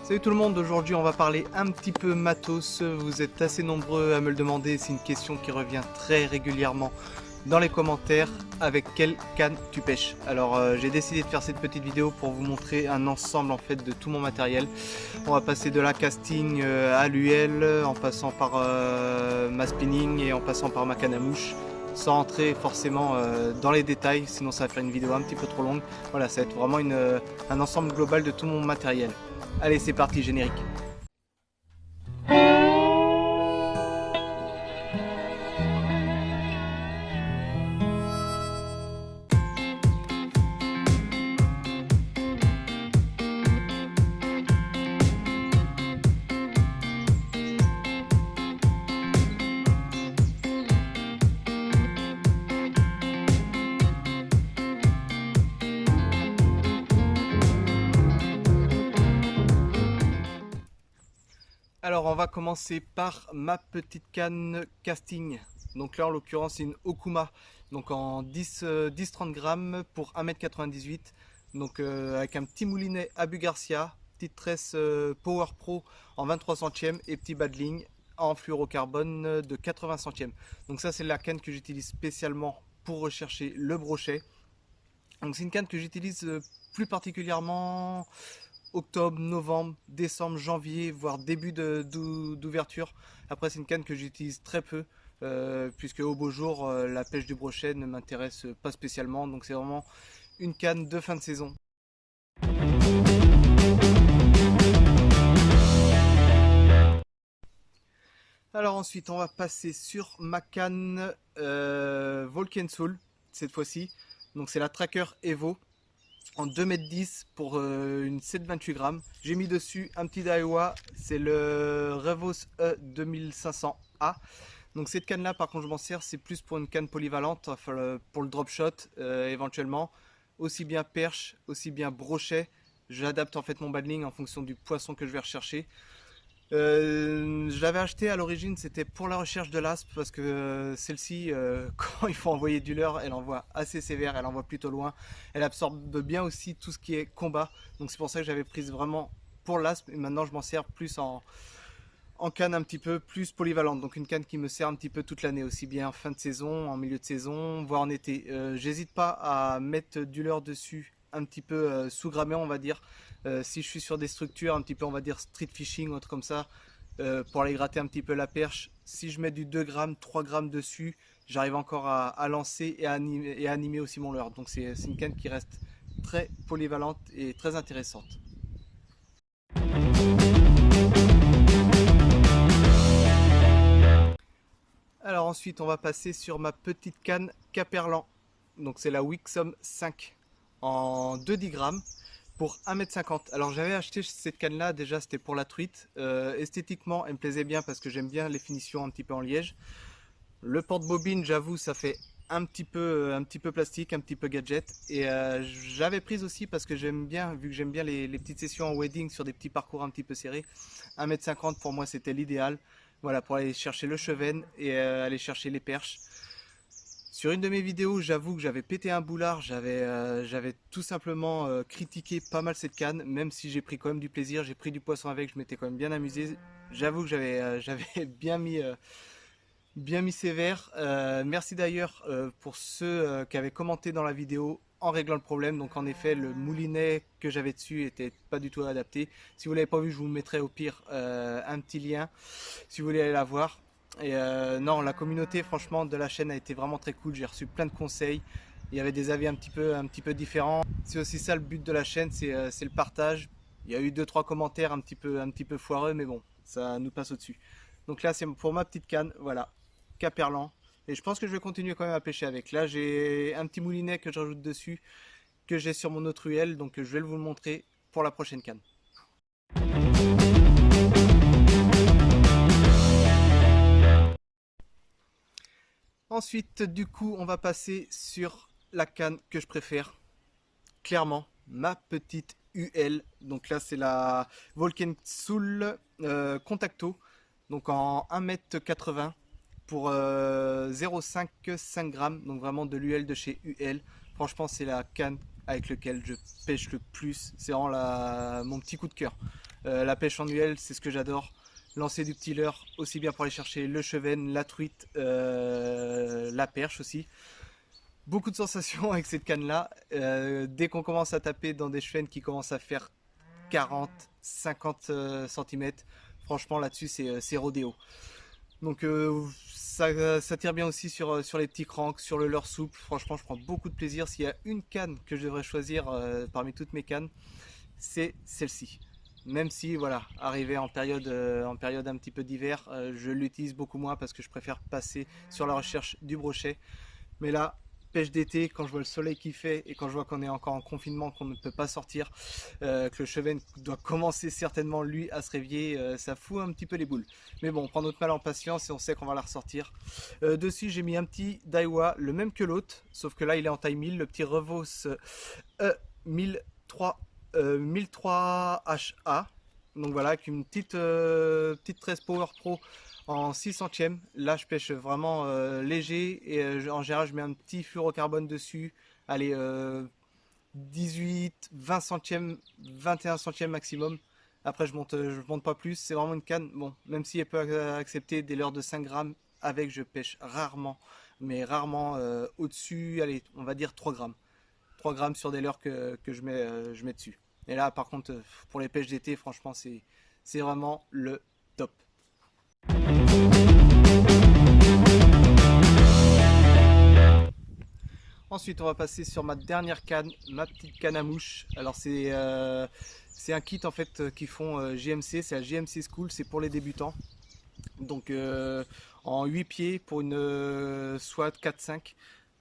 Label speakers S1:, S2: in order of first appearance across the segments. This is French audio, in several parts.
S1: Salut tout le monde, aujourd'hui on va parler un petit peu matos. Vous êtes assez nombreux à me le demander, c'est une question qui revient très régulièrement dans les commentaires. Avec quelle canne tu pêches? Alors j'ai décidé de faire cette petite vidéo pour vous montrer un ensemble en fait de tout mon matériel. On va passer de la casting à l'UL, en passant par ma spinning et en passant par ma canne à mouche, sans entrer forcément dans les détails, sinon ça va faire une vidéo un petit peu trop longue. Voilà, ça va être vraiment un ensemble global de tout mon matériel. Allez, c'est parti, générique. Alors on va commencer par ma petite canne casting. Donc là en l'occurrence c'est une Okuma, donc en 10-30 grammes pour 1,98 m. Donc avec un petit moulinet Abu Garcia, petite tresse Power Pro en 23 centièmes et petit badling en fluorocarbone de 80 centièmes. Donc ça c'est la canne que j'utilise spécialement pour rechercher le brochet. Donc c'est une canne que j'utilise plus particulièrement octobre, novembre, décembre, janvier, voire début d'ouverture. Après c'est une canne que j'utilise très peu, puisque au beau jour la pêche du brochet ne m'intéresse pas spécialement. Donc c'est vraiment une canne de fin de saison. Alors ensuite on va passer sur ma canne Volcan Soul cette fois-ci. Donc c'est la Tracker Evo en 2,10 m pour une 7,28 grammes. J'ai mis dessus un petit Daiwa, c'est le Revos E 2500A. Donc cette canne là par contre je m'en sers, c'est plus pour une canne polyvalente, enfin, pour le drop shot éventuellement. Aussi bien perche, aussi bien brochet. J'adapte en fait mon badling en fonction du poisson que je vais rechercher. Je l'avais acheté à l'origine, c'était pour la recherche de l'aspe, parce que celle-ci, quand il faut envoyer du leurre, elle envoie assez sévère, elle envoie plutôt loin. Elle absorbe bien aussi tout ce qui est combat, donc c'est pour ça que j'avais prise vraiment pour l'aspe, et maintenant je m'en sers plus en canne un petit peu plus polyvalente, donc une canne qui me sert un petit peu toute l'année, aussi bien en fin de saison, en milieu de saison, voire en été. J'hésite pas à mettre du leurre dessus, un petit peu sous-grammé on va dire, si je suis sur des structures un petit peu on va dire street fishing ou autre comme ça, pour aller gratter un petit peu la perche. Si je mets du 2 grammes, 3 grammes dessus, j'arrive encore à lancer et à animer aussi mon leurre. Donc c'est une canne qui reste très polyvalente et très intéressante. Alors ensuite on va passer sur ma petite canne Caperlan. Donc c'est la Wixom 5 en 2,10 grammes pour 1,50 m. Alors j'avais acheté cette canne là, déjà c'était pour la truite. Esthétiquement elle me plaisait bien parce que j'aime bien les finitions un petit peu en liège. Le porte-bobine, j'avoue, ça fait un petit peu plastique, un petit peu gadget. Et j'avais prise aussi parce que j'aime bien, vu que j'aime bien les petites sessions en wedding sur des petits parcours un petit peu serrés. 1,50 m pour moi c'était l'idéal. Voilà, pour aller chercher le cheven et aller chercher les perches. Sur une de mes vidéos, j'avoue que j'avais pété un boulard, j'avais tout simplement critiqué pas mal cette canne, même si j'ai pris quand même du plaisir, j'ai pris du poisson avec, je m'étais quand même bien amusé. J'avoue que j'avais bien mis sévère. Merci d'ailleurs pour ceux qui avaient commenté dans la vidéo en réglant le problème. Donc en effet, le moulinet que j'avais dessus était pas du tout adapté. Si vous l'avez pas vu, je vous mettrai au pire un petit lien si vous voulez aller la voir. Et non, la communauté franchement de la chaîne a été vraiment très cool. J'ai reçu plein de conseils. Il y avait des avis un petit peu différents. C'est aussi ça le but de la chaîne, c'est le partage. Il y a eu 2-3 commentaires un petit peu foireux, mais bon, ça nous passe au-dessus. Donc là, c'est pour ma petite canne, voilà, Caperlan. Et je pense que je vais continuer quand même à pêcher avec. Là, j'ai un petit moulinet que je rajoute dessus, que j'ai sur mon autre UL, donc je vais vous le montrer pour la prochaine canne. Ensuite, du coup, on va passer sur la canne que je préfère. Clairement, ma petite UL. Donc là, c'est la Volcan Soul Contacto. Donc en 1,80 m pour 0,5 grammes. Donc vraiment de l'UL de chez UL. Franchement, c'est la canne avec laquelle je pêche le plus. C'est vraiment mon petit coup de cœur. La pêche en UL, c'est ce que j'adore. Lancer du petit leurre, aussi bien pour aller chercher le chevenne, la truite, la perche aussi. Beaucoup de sensations avec cette canne là. Dès qu'on commence à taper dans des chevennes qui commencent à faire 40, 50 cm, franchement là-dessus c'est rodéo. Donc ça tire bien aussi sur les petits cranks, sur le leurre souple. Franchement je prends beaucoup de plaisir. S'il y a une canne que je devrais choisir parmi toutes mes cannes, c'est celle-ci. Même si voilà, arrivé en période un petit peu d'hiver, je l'utilise beaucoup moins parce que je préfère passer sur la recherche du brochet. Mais là, pêche d'été, quand je vois le soleil qui fait et quand je vois qu'on est encore en confinement, qu'on ne peut pas sortir, que le chevenne doit commencer certainement lui à se réveiller, ça fout un petit peu les boules. Mais bon, on prend notre mal en patience et on sait qu'on va la ressortir. Dessus, j'ai mis un petit Daiwa, le même que l'autre, sauf que là, il est en taille 1000, le petit Revos 1003 1003HA. Donc voilà, avec une petite 13 Power Pro en 6 centièmes. Là, je pêche vraiment léger et en général, je mets un petit fluorocarbone dessus. Allez, 18, 20 centièmes, 21 centièmes maximum. Après, je monte pas plus. C'est vraiment une canne. Bon, même si elle peut accepter des leurres de 5 grammes, avec, je pêche rarement, mais rarement au-dessus, allez, on va dire 3 grammes. 3 grammes sur des leurres que je mets dessus. Et là, par contre, pour les pêches d'été, franchement, c'est vraiment le top. Ensuite, on va passer sur ma dernière canne, ma petite canne à mouche. Alors, c'est un kit en fait qu'ils font JMC, c'est la JMC School, c'est pour les débutants. Donc, en 8 pieds pour une SWAT 4-5.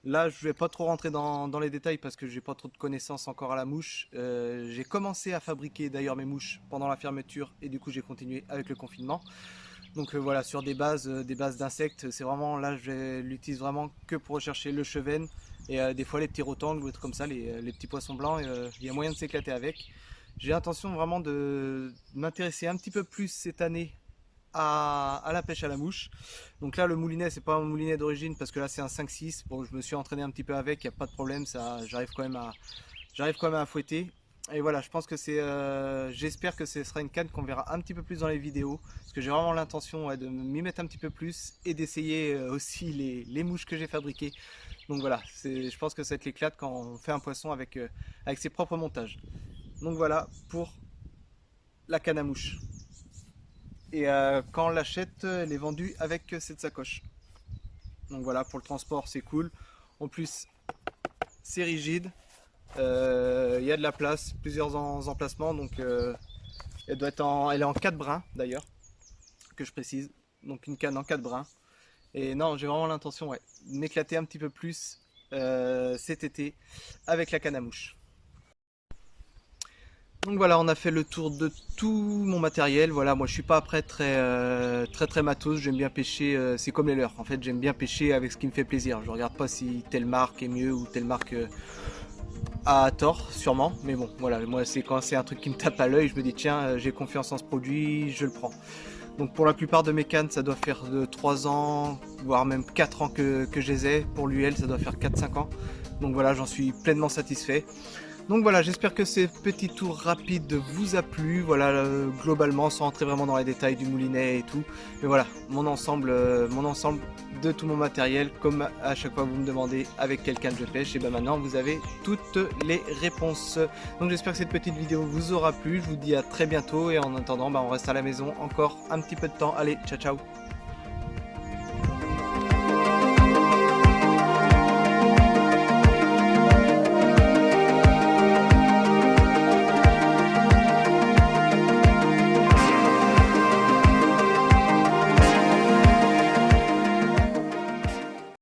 S1: Là, je vais pas trop rentrer dans les détails parce que j'ai pas trop de connaissances encore à la mouche. J'ai commencé à fabriquer d'ailleurs mes mouches pendant la fermeture et du coup j'ai continué avec le confinement. Donc voilà, sur des bases d'insectes, c'est vraiment là je l'utilise vraiment que pour rechercher le chevenne et des fois les petits rotangles ou des trucs comme ça, les petits poissons blancs. Il y a moyen de s'éclater avec. J'ai l'intention vraiment de m'intéresser un petit peu plus cette année à la pêche à la mouche. Donc là le moulinet c'est pas un moulinet d'origine parce que là c'est un 5-6. Bon, je me suis entraîné un petit peu avec, il n'y a pas de problème, j'arrive quand même à fouetter. Et voilà, je pense que j'espère que ce sera une canne qu'on verra un petit peu plus dans les vidéos parce que j'ai vraiment l'intention de m'y mettre un petit peu plus et d'essayer aussi les mouches que j'ai fabriquées. Donc voilà, je pense que ça va être l'éclate quand on fait un poisson avec ses propres montages. Donc voilà pour la canne à mouche. Et quand on l'achète, elle est vendue avec cette sacoche. Donc voilà, pour le transport c'est cool. En plus c'est rigide. Il y a de la place, plusieurs emplacements. Donc elle est en 4 brins d'ailleurs, que je précise. Donc une canne en 4 brins. Et non, j'ai vraiment l'intention de m'éclater un petit peu plus cet été avec la canne à mouche. Donc voilà, on a fait le tour de tout mon matériel. Voilà, moi je suis pas après très matos. J'aime bien pêcher, c'est comme les leurres. En fait, j'aime bien pêcher avec ce qui me fait plaisir. Je regarde pas si telle marque est mieux ou telle marque a tort, sûrement. Mais bon, voilà, moi c'est quand c'est un truc qui me tape à l'œil, je me dis tiens, j'ai confiance en ce produit, je le prends. Donc pour la plupart de mes cannes, ça doit faire de 3 ans, voire même 4 ans que je les ai. Pour l'UL, ça doit faire 4-5 ans. Donc voilà, j'en suis pleinement satisfait. Donc voilà, j'espère que ces petits tours rapides vous a plu. Voilà, globalement, sans entrer vraiment dans les détails du moulinet et tout. Mais voilà, mon ensemble de tout mon matériel. Comme à chaque fois vous me demandez avec quelle canne je pêche, et bien maintenant vous avez toutes les réponses. Donc j'espère que cette petite vidéo vous aura plu. Je vous dis à très bientôt et en attendant, on reste à la maison encore un petit peu de temps. Allez, ciao ciao.